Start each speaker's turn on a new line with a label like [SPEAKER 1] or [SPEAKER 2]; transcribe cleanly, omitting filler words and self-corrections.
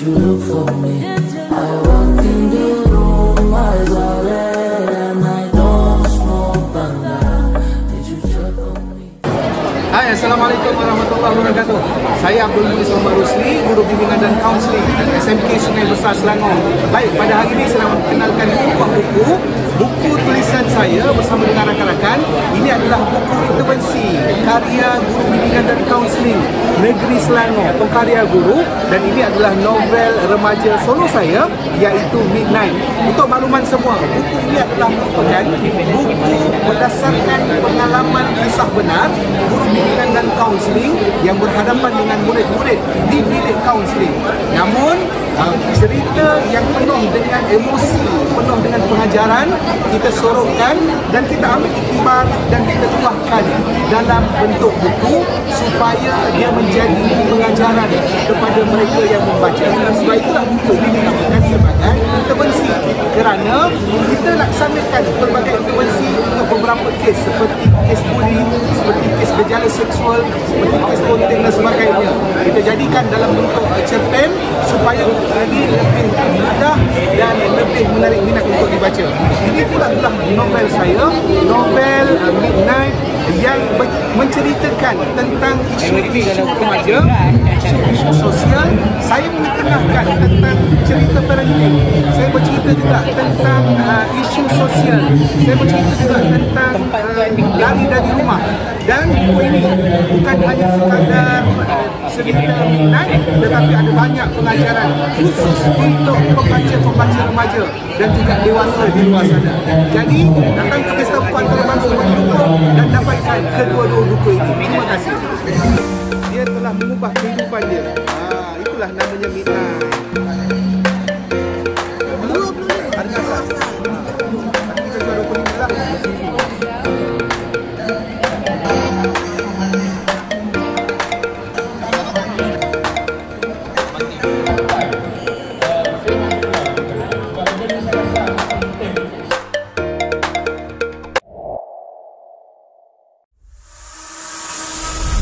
[SPEAKER 1] you look for me? I walk in the room, eyes are red, and I don't smoke banga. Did you check on me?
[SPEAKER 2] Hai, Assalamualaikum warahmatullahi wabarakatuh. Saya Abdul Muiz Omar Rusli, Guru Bimbingan dan Kaunseling SMK Sungai Besar Selangor. Baik, pada hari ini saya nak mengenalkan buku tulisan saya bersama dengan rakan-rakan. Ini adalah buku intervensi karya Guru Bimbingan dan Kaunseling Negeri Selangor, pengkarya guru, dan ini adalah novel remaja solo saya iaitu Midnight. Untuk makluman semua, buku ini adalah merupakan buku berdasarkan pengalaman kisah benar Guru Bimbingan dan Kaunseling yang berhadapan dengan murid-murid di bilik kaunseling. Namun cerita yang penuh dengan emosi, penuh dengan pengajaran, kita sorokkan dan kita ambil iktibar dan kita tuahkan dalam bentuk buku supaya dia menjadi pengajaran kepada mereka yang membaca. Sebab itulah buku ini dinamakan sebagai intervensi, kerana kita laksanakan pelbagai intervensi untuk beberapa kes seperti kes bullying, seperti kes gejala seksual, seperti kes konten dan sebagainya. Kita jadikan dalam bentuk cerpen supaya ini lebih mudah dan lebih menarik minat untuk dibaca. Ini pula adalah novel saya, novel Midnight, yang menceritakan tentang isu-isu remaja, isu-isu sosial. Saya mengetengahkan tentang cerita parenting. Saya bercerita juga tentang isu sosial. Saya bercerita juga tentang lari dari rumah. Dan buku ini bukan hanya sekadar cerita Midnight, tetapi ada banyak pengajaran khusus untuk pembaca-pembaca remaja dan juga dewasa di luar sana. Jadi, datang ke Pesta Buku Antarabangsa dan dapatkan kedua-dua buku ini. Terima kasih. Dia telah mengubah kehidupan dia. Itulah namanya Midnight.